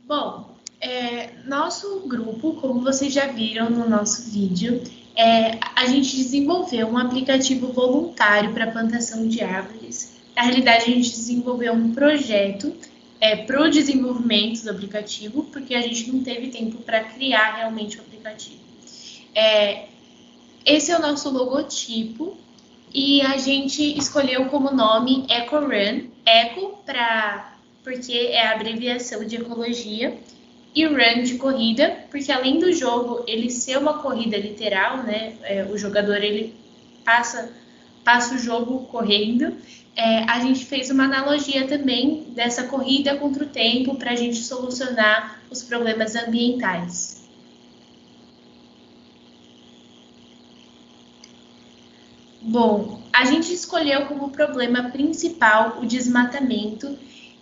Bom, nosso grupo, como vocês já viram no nosso vídeo, a gente desenvolveu um aplicativo voluntário para plantação de árvores. Na realidade, a gente desenvolveu um projeto para o desenvolvimento do aplicativo, porque a gente não teve tempo para criar realmente o aplicativo. Esse é o nosso logotipo e a gente escolheu como nome EcoRun, Eco porque é a abreviação de ecologia, e Run de corrida, porque além do jogo ele ser uma corrida literal, né, o jogador ele passa o jogo correndo, a gente fez uma analogia também dessa corrida contra o tempo para a gente solucionar os problemas ambientais. Bom, a gente escolheu como problema principal o desmatamento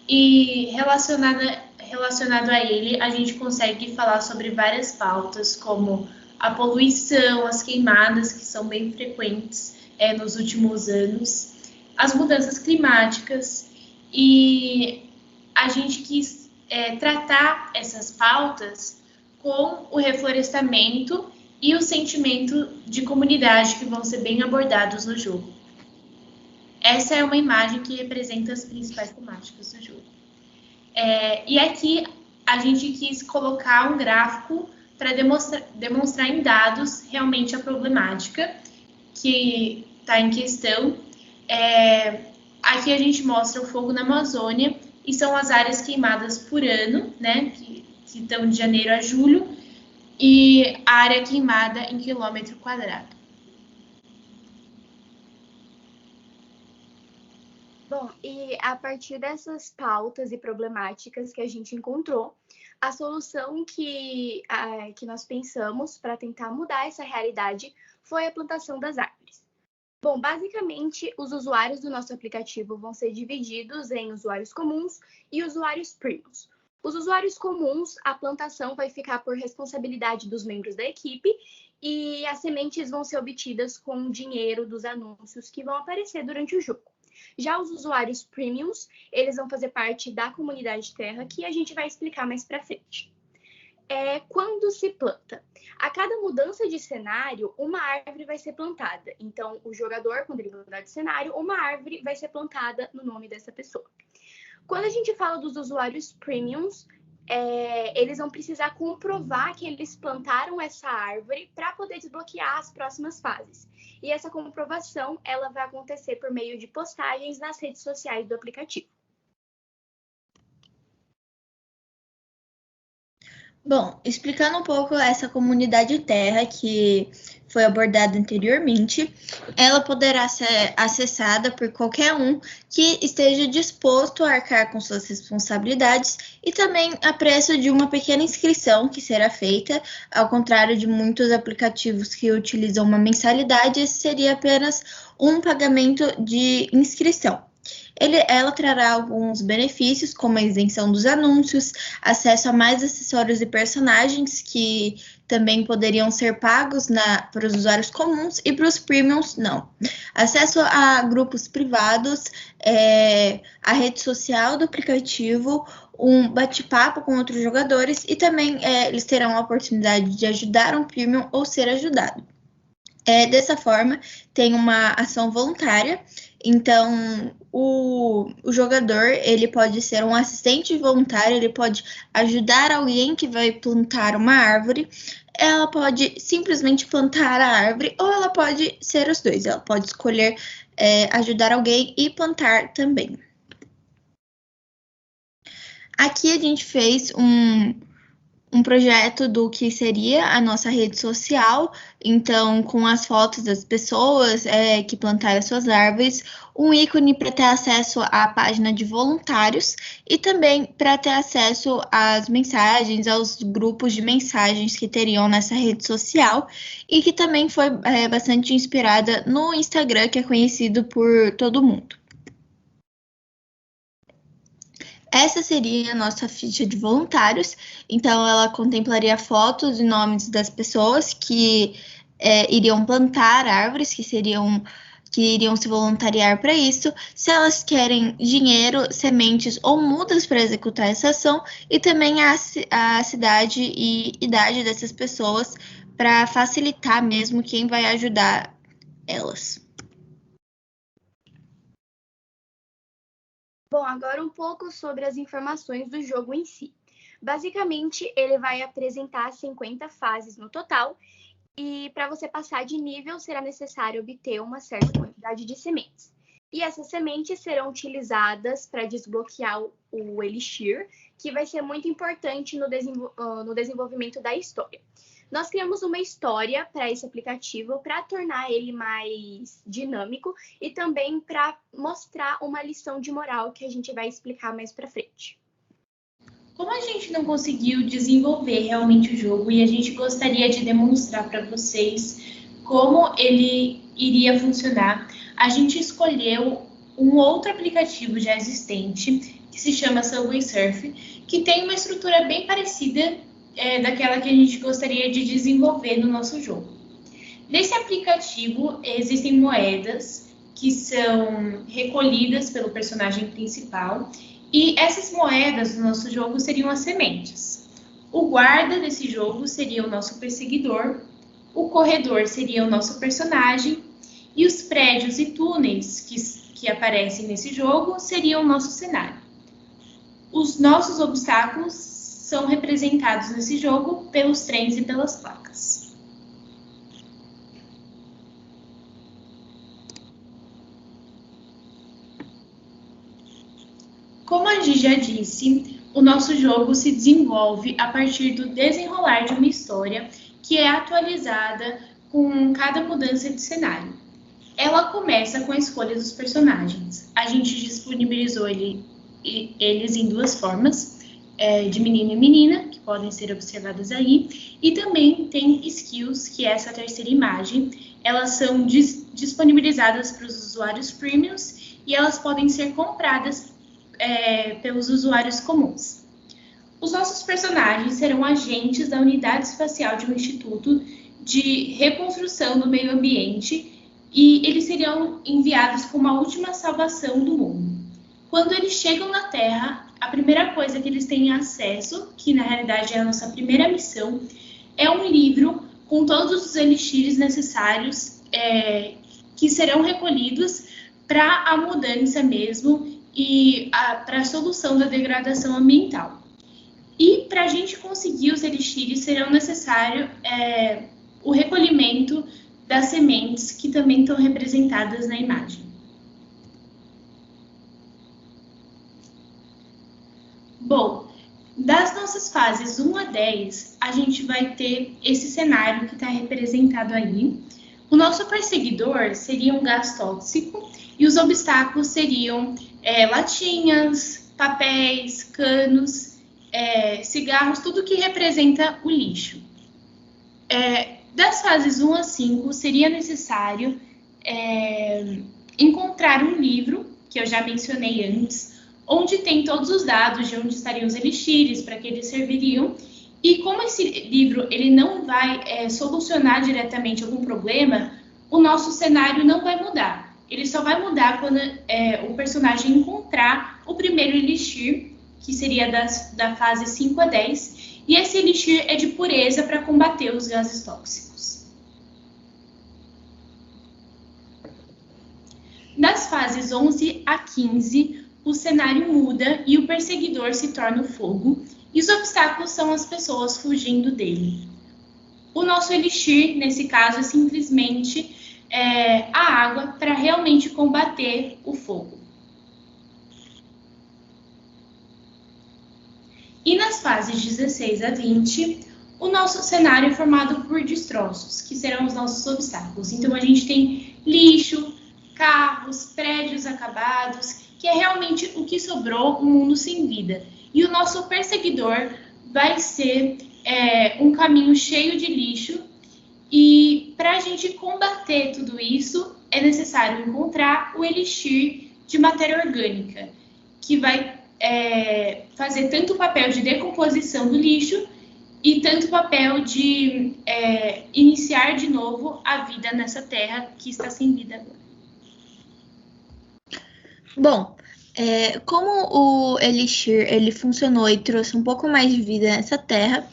e relacionado a ele, a gente consegue falar sobre várias pautas, como a poluição, as queimadas, que são bem frequentes nos últimos anos, as mudanças climáticas, e a gente quis tratar essas pautas com o reflorestamento e o sentimento de comunidade que vão ser bem abordados no jogo. Essa é uma imagem que representa as principais temáticas do jogo. E aqui a gente quis colocar um gráfico para demonstrar em dados realmente a problemática que está em questão. Aqui a gente mostra o fogo na Amazônia e são as áreas queimadas por ano, né, que estão de janeiro a julho, e a área queimada em quilômetro quadrado. Bom, e a partir dessas pautas e problemáticas que a gente encontrou, a solução que nós pensamos para tentar mudar essa realidade foi a plantação das árvores. Bom, basicamente, os usuários do nosso aplicativo vão ser divididos em usuários comuns e usuários premiums. Os usuários comuns, a plantação vai ficar por responsabilidade dos membros da equipe e as sementes vão ser obtidas com o dinheiro dos anúncios que vão aparecer durante o jogo. Já os usuários premiums, eles vão fazer parte da comunidade terra, que a gente vai explicar mais para frente. Quando se planta? A cada mudança de cenário, uma árvore vai ser plantada. Então, o jogador, quando ele mudar de cenário, uma árvore vai ser plantada no nome dessa pessoa. Quando a gente fala dos usuários premiums, eles vão precisar comprovar que eles plantaram essa árvore para poder desbloquear as próximas fases. E essa comprovação ela vai acontecer por meio de postagens nas redes sociais do aplicativo. Bom, explicando um pouco essa comunidade terra que foi abordada anteriormente, ela poderá ser acessada por qualquer um que esteja disposto a arcar com suas responsabilidades e também a preço de uma pequena inscrição que será feita, ao contrário de muitos aplicativos que utilizam uma mensalidade, esse seria apenas um pagamento de inscrição. Ela trará alguns benefícios, como a isenção dos anúncios, acesso a mais acessórios e personagens que também poderiam ser pagos para os usuários comuns e para os premiums não. Acesso a grupos privados, a rede social do aplicativo, um bate-papo com outros jogadores e também eles terão a oportunidade de ajudar um premium ou ser ajudado. Dessa forma, tem uma ação voluntária. Então, o jogador, ele pode ser um assistente voluntário, ele pode ajudar alguém que vai plantar uma árvore, ela pode simplesmente plantar a árvore, ou ela pode ser os dois, ela pode escolher ajudar alguém e plantar também. Aqui a gente fez um projeto do que seria a nossa rede social, então com as fotos das pessoas que plantaram suas árvores, um ícone para ter acesso à página de voluntários e também para ter acesso às mensagens, aos grupos de mensagens que teriam nessa rede social e que também foi bastante inspirada no Instagram, que é conhecido por todo mundo. Essa seria a nossa ficha de voluntários, então ela contemplaria fotos e nomes das pessoas que iriam plantar árvores, que seriam que iriam se voluntariar para isso, se elas querem dinheiro, sementes ou mudas para executar essa ação, e também a cidade e idade dessas pessoas para facilitar mesmo quem vai ajudar elas. Bom, agora um pouco sobre as informações do jogo em si. Basicamente, ele vai apresentar 50 fases no total, e para você passar de nível, será necessário obter uma certa quantidade de sementes. E essas sementes serão utilizadas para desbloquear o Elixir, que vai ser muito importante no desenvolvimento da história. Nós criamos uma história para esse aplicativo para tornar ele mais dinâmico e também para mostrar uma lição de moral que a gente vai explicar mais para frente. Como a gente não conseguiu desenvolver realmente o jogo e a gente gostaria de demonstrar para vocês como ele iria funcionar, a gente escolheu um outro aplicativo já existente que se chama Subway Surf, que tem uma estrutura bem parecida daquela que a gente gostaria de desenvolver no nosso jogo. Nesse aplicativo existem moedas que são recolhidas pelo personagem principal e essas moedas do nosso jogo seriam as sementes. O guarda desse jogo seria o nosso perseguidor, o corredor seria o nosso personagem e os prédios e túneis que aparecem nesse jogo seriam o nosso cenário. Os nossos obstáculos são representados nesse jogo pelos trens e pelas placas. Como a Gi já disse, o nosso jogo se desenvolve a partir do desenrolar de uma história que é atualizada com cada mudança de cenário. Ela começa com a escolha dos personagens. A gente disponibilizou eles em duas formas, de menino e menina, que podem ser observadas aí, e também tem skills, que é essa terceira imagem. Elas são disponibilizadas para os usuários premiums e elas podem ser compradas pelos usuários comuns. Os nossos personagens serão agentes da unidade espacial de um instituto de reconstrução do meio ambiente e eles seriam enviados com uma última salvação do mundo. Quando eles chegam na Terra, a primeira coisa que eles têm acesso, que na realidade é a nossa primeira missão, é um livro com todos os elixires necessários que serão recolhidos para a mudança mesmo e para a solução da degradação ambiental. E para a gente conseguir os elixires, serão necessário o recolhimento das sementes que também estão representadas na imagem. Bom, das nossas fases 1 a 10, a gente vai ter esse cenário que está representado aí. O nosso perseguidor seria um gás tóxico e os obstáculos seriam latinhas, papéis, canos, cigarros, tudo que representa o lixo. Das fases 1 a 5, seria necessário encontrar um livro, que eu já mencionei antes, onde tem todos os dados de onde estariam os elixires, para que eles serviriam. E como esse livro ele não vai solucionar diretamente algum problema, o nosso cenário não vai mudar. Ele só vai mudar quando o personagem encontrar o primeiro elixir, que seria da fase 5 a 10, e esse elixir é de pureza para combater os gases tóxicos. Das fases 11 a 15, o cenário muda e o perseguidor se torna o fogo, e os obstáculos são as pessoas fugindo dele. O nosso elixir, nesse caso, é simplesmente a água para realmente combater o fogo. E nas fases 16 a 20, o nosso cenário é formado por destroços, que serão os nossos obstáculos. Então, a gente tem lixo, carros, prédios acabados, que é realmente o que sobrou, um mundo sem vida. E o nosso perseguidor vai ser um caminho cheio de lixo. E para a gente combater tudo isso, é necessário encontrar o elixir de matéria orgânica, que vai fazer tanto o papel de decomposição do lixo e tanto o papel de iniciar de novo a vida nessa terra que está sem vida agora. Bom, como o Elixir ele funcionou e trouxe um pouco mais de vida nessa terra,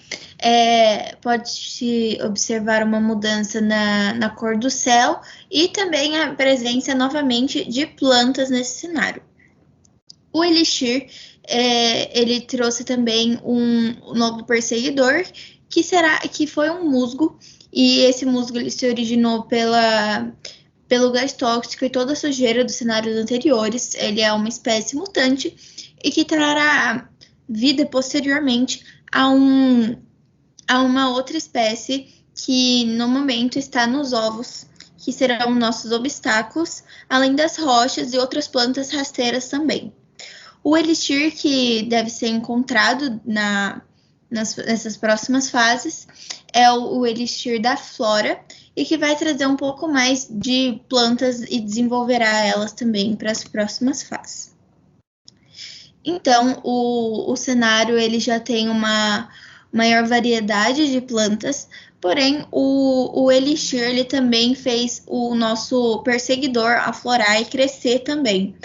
pode-se observar uma mudança na cor do céu e também a presença novamente de plantas nesse cenário. O Elixir ele trouxe também um novo perseguidor que foi um musgo, e esse musgo ele se originou pelo gás tóxico e toda a sujeira dos cenários anteriores. Ele é uma espécie mutante e que trará vida posteriormente a uma outra espécie que no momento está nos ovos, que serão nossos obstáculos, além das rochas e outras plantas rasteiras também. O elixir que deve ser encontrado nessas próximas fases é o elixir da flora, e que vai trazer um pouco mais de plantas e desenvolverá elas também para as próximas fases. Então, o cenário ele já tem uma maior variedade de plantas, porém o elixir ele também fez o nosso perseguidor aflorar e crescer também,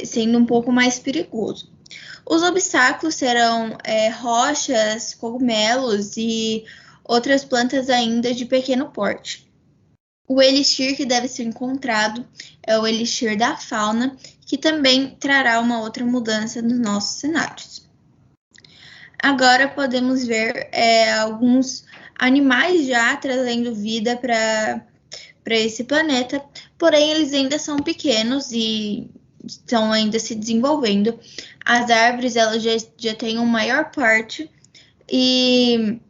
sendo um pouco mais perigoso. Os obstáculos serão rochas, cogumelos e outras plantas ainda de pequeno porte. O elixir que deve ser encontrado é o elixir da fauna, que também trará uma outra mudança nos nossos cenários. Agora podemos ver alguns animais já trazendo vida para esse planeta, porém eles ainda são pequenos e estão ainda se desenvolvendo. As árvores elas já têm um maior porte e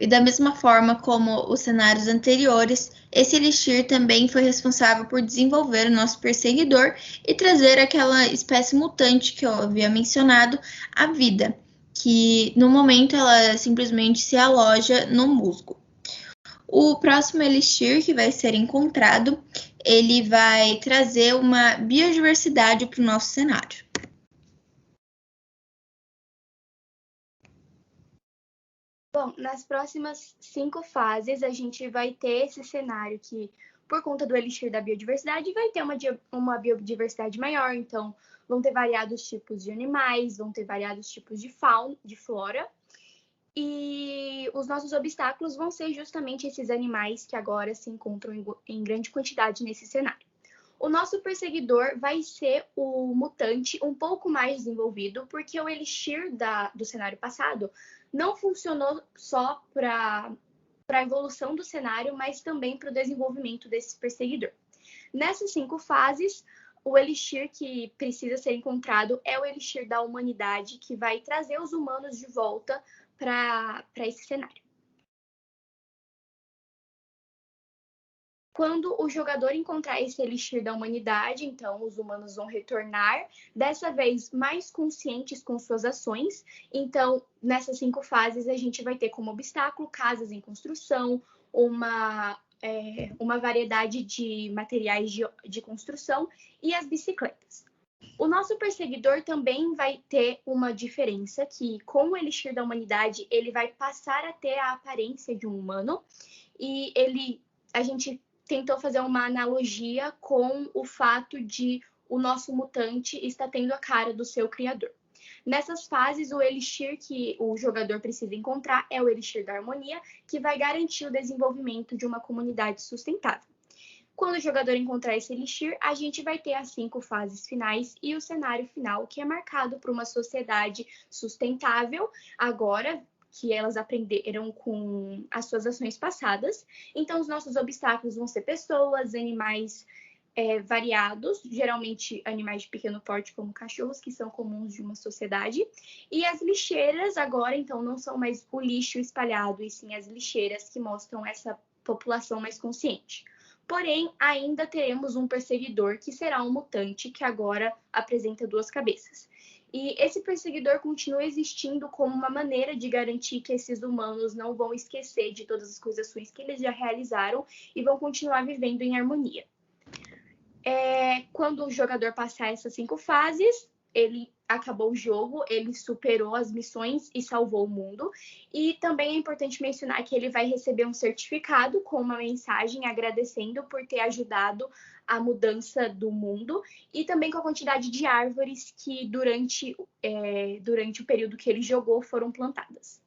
da mesma forma como os cenários anteriores, esse elixir também foi responsável por desenvolver o nosso perseguidor e trazer aquela espécie mutante que eu havia mencionado à vida, que no momento ela simplesmente se aloja no musgo. O próximo elixir que vai ser encontrado, ele vai trazer uma biodiversidade para o nosso cenário. Bom, nas próximas 5 fases, a gente vai ter esse cenário que, por conta do elixir da biodiversidade, vai ter uma biodiversidade maior. Então, vão ter variados tipos de animais, vão ter variados tipos de fauna, de flora. E os nossos obstáculos vão ser justamente esses animais que agora se encontram em grande quantidade nesse cenário. O nosso perseguidor vai ser o mutante um pouco mais desenvolvido, porque o elixir do cenário passado não funcionou só para a evolução do cenário, mas também para o desenvolvimento desse perseguidor. Nessas 5 fases, o elixir que precisa ser encontrado é o elixir da humanidade, que vai trazer os humanos de volta para esse cenário. Quando o jogador encontrar esse elixir da humanidade, então os humanos vão retornar, dessa vez mais conscientes com suas ações. Então, nessas 5 fases, a gente vai ter como obstáculo casas em construção, uma variedade de materiais de construção e as bicicletas. O nosso perseguidor também vai ter uma diferença, que com o elixir da humanidade, ele vai passar a ter a aparência de um humano, e a gente tentou fazer uma analogia com o fato de o nosso mutante estar tendo a cara do seu criador. Nessas fases, o elixir que o jogador precisa encontrar é o elixir da harmonia, que vai garantir o desenvolvimento de uma comunidade sustentável. Quando o jogador encontrar esse elixir, a gente vai ter as 5 fases finais e o cenário final, que é marcado por uma sociedade sustentável, agora que elas aprenderam com as suas ações passadas. Então, os nossos obstáculos vão ser pessoas, animais variados, geralmente animais de pequeno porte, como cachorros, que são comuns de uma sociedade. E as lixeiras agora, então, não são mais o lixo espalhado, e sim as lixeiras que mostram essa população mais consciente. Porém, ainda teremos um perseguidor, que será um mutante, que agora apresenta 2 cabeças. E esse perseguidor continua existindo como uma maneira de garantir que esses humanos não vão esquecer de todas as coisas ruins que eles já realizaram e vão continuar vivendo em harmonia. Quando o jogador passar essas 5 fases, ele acabou o jogo, ele superou as missões e salvou o mundo. E também é importante mencionar que ele vai receber um certificado com uma mensagem agradecendo por ter ajudado a mudança do mundo e também com a quantidade de árvores que durante o período que ele jogou foram plantadas.